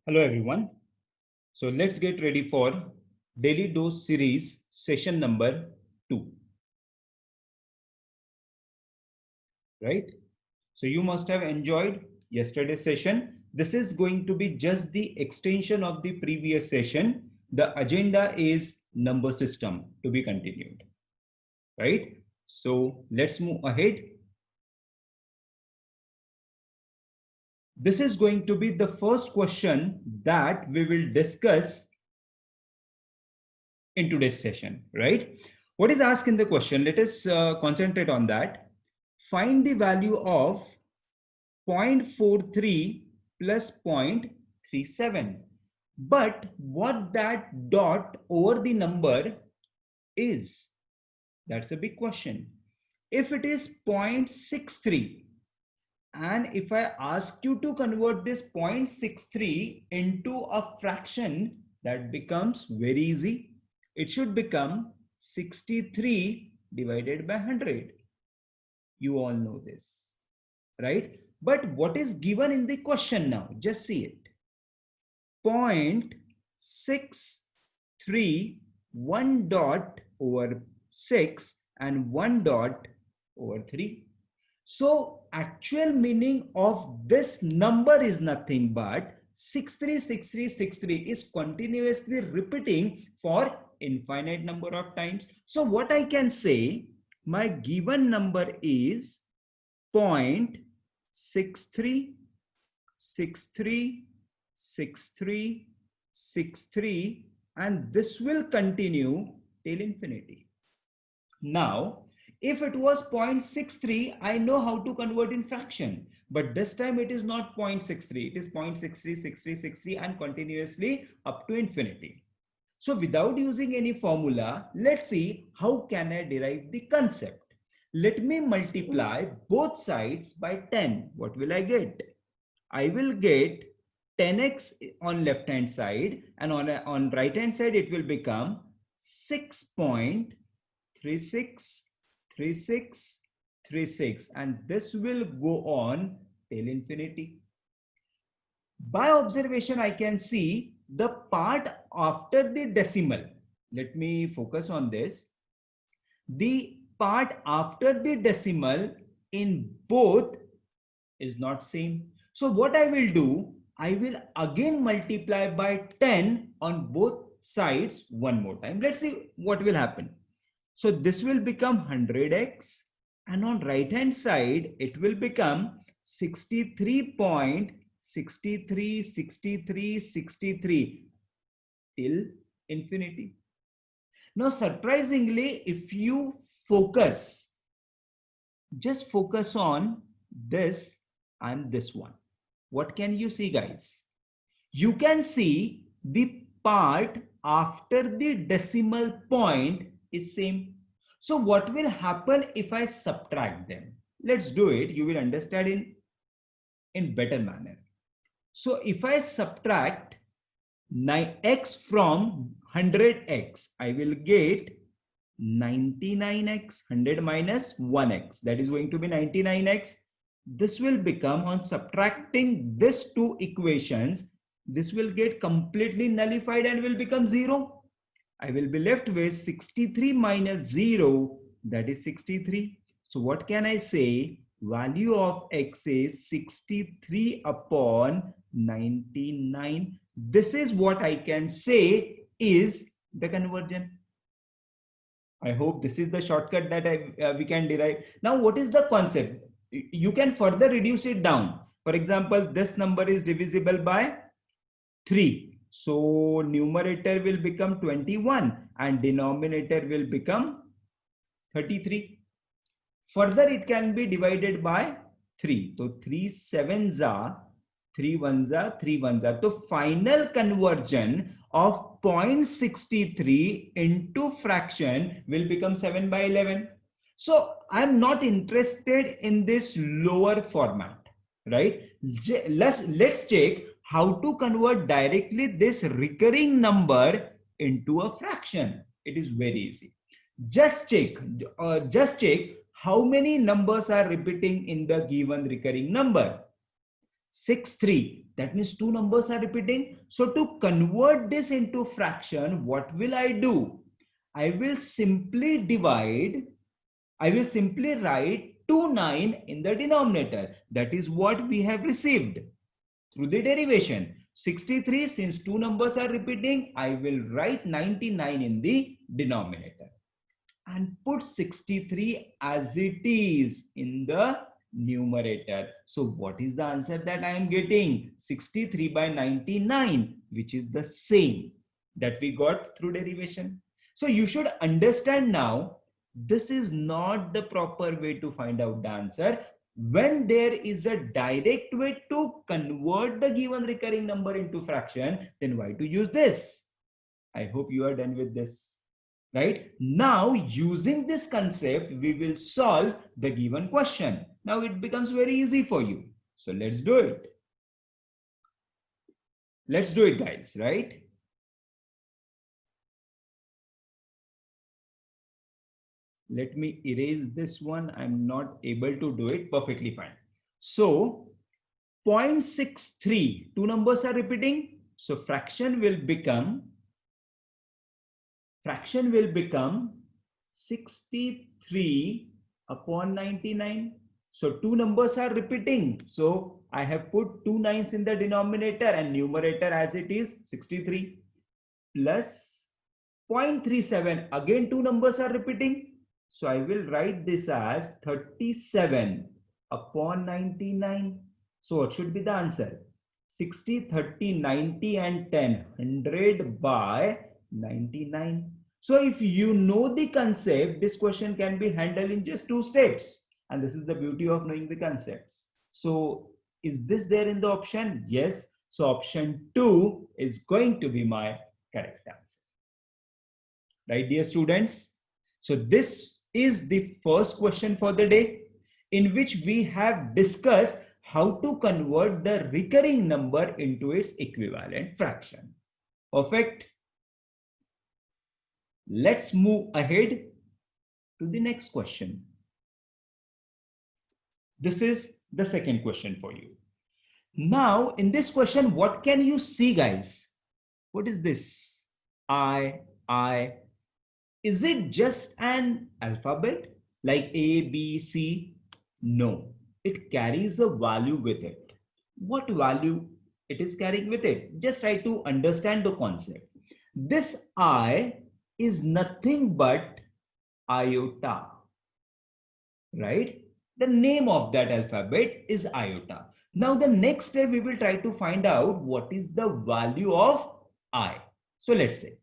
Hello everyone. So let's get ready for Daily Dose series session number 2. Right? So you must have enjoyed yesterday's session. This is going to be just the extension of the previous session. The agenda is number system to be continued. Right? So let's move ahead. This is going to be the first question that we will discuss in today's session, right? What is asked in the question? Let us concentrate on that. Find the value of 0.43 plus 0.37. But what that dot over the number is? That's a big question. If it is 0.63, and if I ask you to convert this 0.63 into a fraction, that becomes very easy. It should become 63 divided by 100. You all know this, right? But what is given in the question now? Just see it. 0.63, 1 dot over 6 and 1 dot over 3. So actual meaning of this number is nothing but 636363 is continuously repeating for infinite number of times. So what I can say, my given number is 0.63, 63, 63, 63, and this will continue till infinity. Now, if it was 0.63, I know how to convert in fraction, but this time it is not 0.63, it is 0.63, 63, 63 and continuously up to infinity. So without using any formula, let's see how can I derive the concept. Let me multiply both sides by 10. What will I get? I will get 10x on left hand side, and on right hand side it will become 6.3636, and this will go on till infinity. By observation, I can see the part after the decimal. Let me focus on this. The part after the decimal in both is not same. So what I will do, I will again multiply by 10 on both sides one more time. Let's see what will happen. So this will become 100x, and on right hand side it will become 63.636363 till infinity. Now surprisingly, if you focus, just focus on this and this one, what can you see, guys? You can see the part after the decimal point is same. So what will happen if I subtract them? Let's do it. You will understand in better manner. So if I subtract 9x from 100x, I will get 99x. 100 minus 1x, that is going to be 99x. This will become, on subtracting these two equations, this will get completely nullified and will become 0. I will be left with 63 minus 0, that is 63. So what can I say? Value of x is 63 upon 99. This is what I can say is the conversion. I hope this is the shortcut that we can derive. Now, what is the concept? You can further reduce it down. For example, this number is divisible by 3. So numerator will become 21 and denominator will become 33. Further, it can be divided by 3. So 3 sevens are 3 ones are 3 ones are. So final conversion of 0.63 into fraction will become 7 by 11. So I'm not interested in this lower format, right? Let's check how to convert directly this recurring number into a fraction. It is very easy. Just check how many numbers are repeating in the given recurring number. 6, 3. That means two numbers are repeating. So to convert this into fraction, what will I do? I will simply write 2 9 in the denominator. That is what we have received through the derivation. 63, since two numbers are repeating, I will write 99 in the denominator and put 63 as it is in the numerator. So what is the answer that I am getting? 63 by 99, which is the same that we got through derivation. So you should understand now, this is not the proper way to find out the answer. When there is a direct way to convert the given recurring number into fraction, then why to use this? I hope you are done with this. Right? Now, using this concept, we will solve the given question. Now it becomes very easy for you. So let's do it. Let's do it, guys, right? Let me erase this one. I'm not able to do it perfectly fine. So 0.63, two numbers are repeating. So fraction will become 63 upon 99. So two numbers are repeating. So I have put 2 9s in the denominator and numerator as it is 63 plus 0.37. Again, two numbers are repeating. So I will write this as 37 upon 99. So what should be the answer? 60, 30, 90 and 10. 100 by 99. So if you know the concept, this question can be handled in just 2 steps. And this is the beauty of knowing the concepts. So is this there in the option? Yes. So option 2 is going to be my correct answer. Right, dear students? So this is the first question for the day, in which we have discussed how to convert the recurring number into its equivalent fraction. Perfect. Let's move ahead to the next question. This is the second question for you. Now, in this question, what can you see, guys? What is this? I. Is it just an alphabet like A, B, C? No, it carries a value with it. What value it is carrying with it? Just try to understand the concept. This I is nothing but iota, right? The name of that alphabet is iota. Now the next step, we will try to find out what is the value of I. So let's say,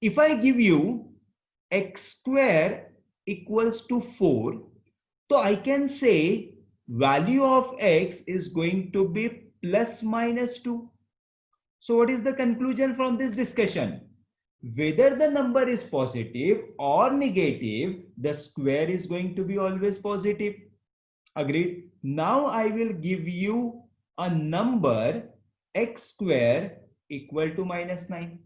if I give you x square equals to 4, so I can say value of x is going to be plus minus 2. So what is the conclusion from this discussion? Whether the number is positive or negative, the square is going to be always positive. Agreed? Now I will give you a number x square equal to minus 9.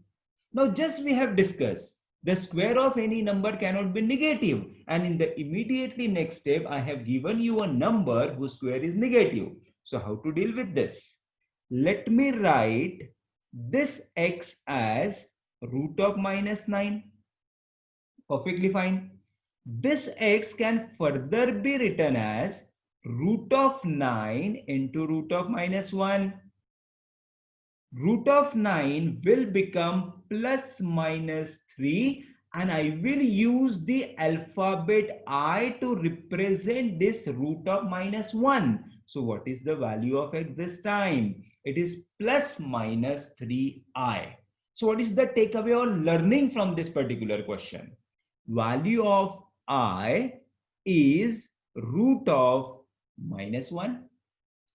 Now just we have discussed, the square of any number cannot be negative. And in the immediately next step, I have given you a number whose square is negative. So how to deal with this? Let me write this x as root of minus 9. Perfectly fine. This x can further be written as root of 9 into root of minus 1. Root of 9 will become plus minus 3, and I will use the alphabet I to represent this root of minus 1. So what is the value of x this time? It is plus minus 3i. So what is the takeaway or learning from this particular question? Value of I is root of minus 1.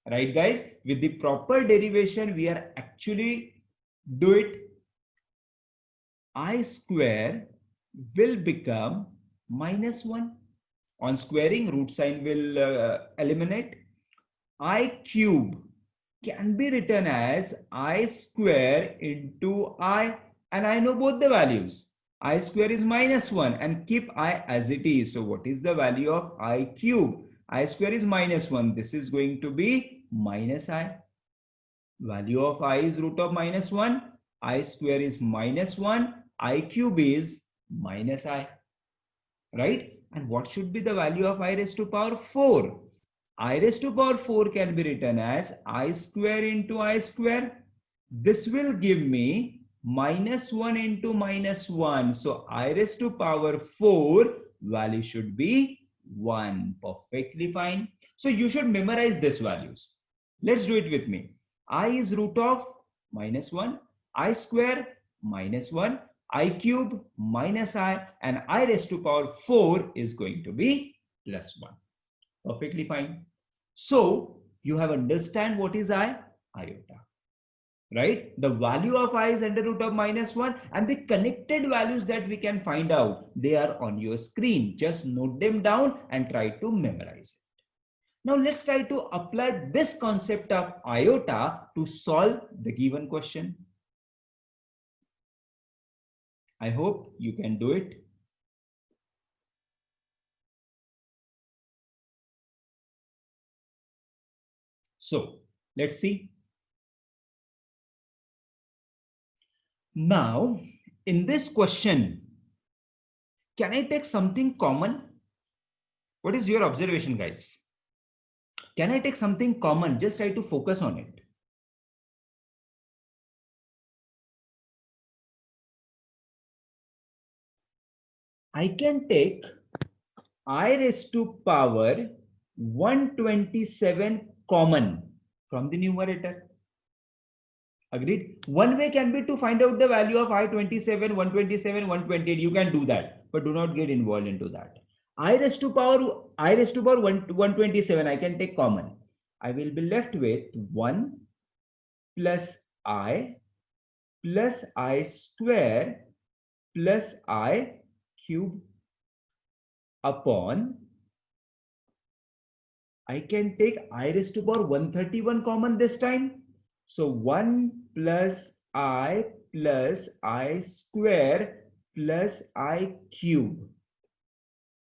Right, guys? With the proper derivation, we are actually do it. I square will become minus 1. On squaring, root sign will eliminate. I cube can be written as I square into I, and I know both the values. I square is minus 1 and keep I as it is. So what is the value of I cube? I square is minus 1. This is going to be minus I. Value of I is root of minus 1. I square is minus 1. I cube is minus I. Right? And what should be the value of I raised to power 4? I raised to power 4 can be written as I square into I square. This will give me minus 1 into minus 1. So I raised to power 4 value should be 1. Perfectly fine. So you should memorize these values. Let's do it with me. I is root of minus 1. I square minus 1. I cube minus I, and I raised to power 4 is going to be plus 1. Perfectly fine. So you have understand what is I? Iota. Right? The value of I is under root of minus 1, and the connected values that we can find out, they are on your screen. Just note them down and try to memorize it. Now let's try to apply this concept of iota to solve the given question. I hope you can do it. So let's see. Now, in this question, can I take something common? What is your observation, guys? Can I take something common? Just try to focus on it. I can take I raised to power 127 common from the numerator. Agreed? One way can be to find out the value of I27, 127, 128. You can do that, but do not get involved into that. I raised to power 127. I can take common. I will be left with 1 plus I square plus I cube upon, I can take I raised to power 131 common this time. So 1 plus I square plus I cube.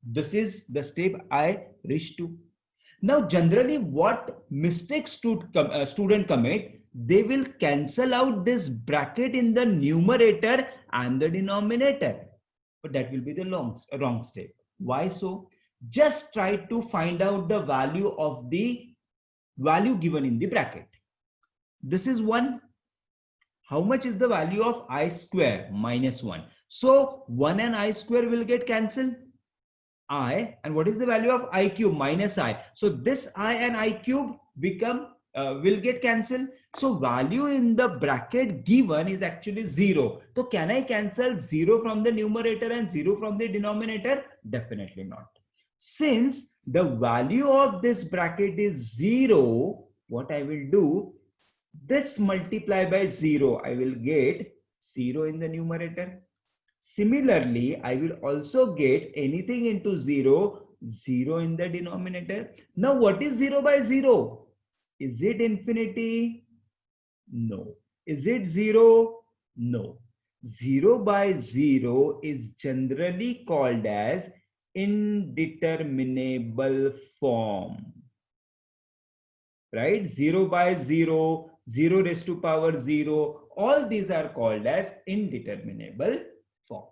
This is the step I reached to. Now, generally, what mistakes student commit, they will cancel out this bracket in the numerator and the denominator. But that will be the wrong step. Why so? Just try to find out the value of the value given in the bracket. This is 1. How much is the value of I square? Minus 1. So 1 and I square will get cancelled. I, and what is the value of I cube? Minus I. So this I and I cube will get cancelled. So value in the bracket given is actually 0. So can I cancel 0 from the numerator and 0 from the denominator? Definitely not. Since the value of this bracket is 0, what I will do, this multiply by 0, I will get 0 in the numerator. Similarly, I will also get anything into 0, 0 in the denominator. Now, what is 0 by 0? Is it infinity? No. Is it 0? No. 0 by 0 is generally called as indeterminable form. Right? 0 by 0, 0 raised to power 0, all these are called as indeterminable form.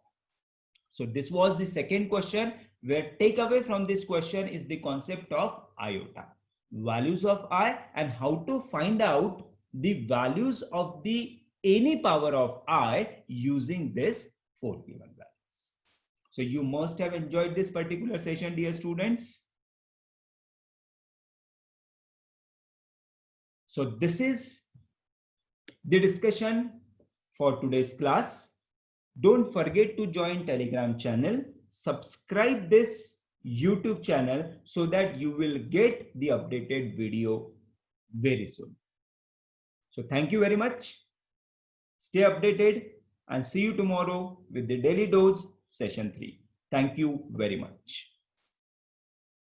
So this was the second question, where takeaway from this question is the concept of iota, values of I, and how to find out the values of the any power of I using this 4 given values. So you must have enjoyed this particular session, dear students. So this is the discussion for today's class. Don't forget to join Telegram channel, subscribe this YouTube channel so that you will get the updated video very soon. So thank you very much. Stay updated and see you tomorrow with the Daily Dose session 3. Thank you very much.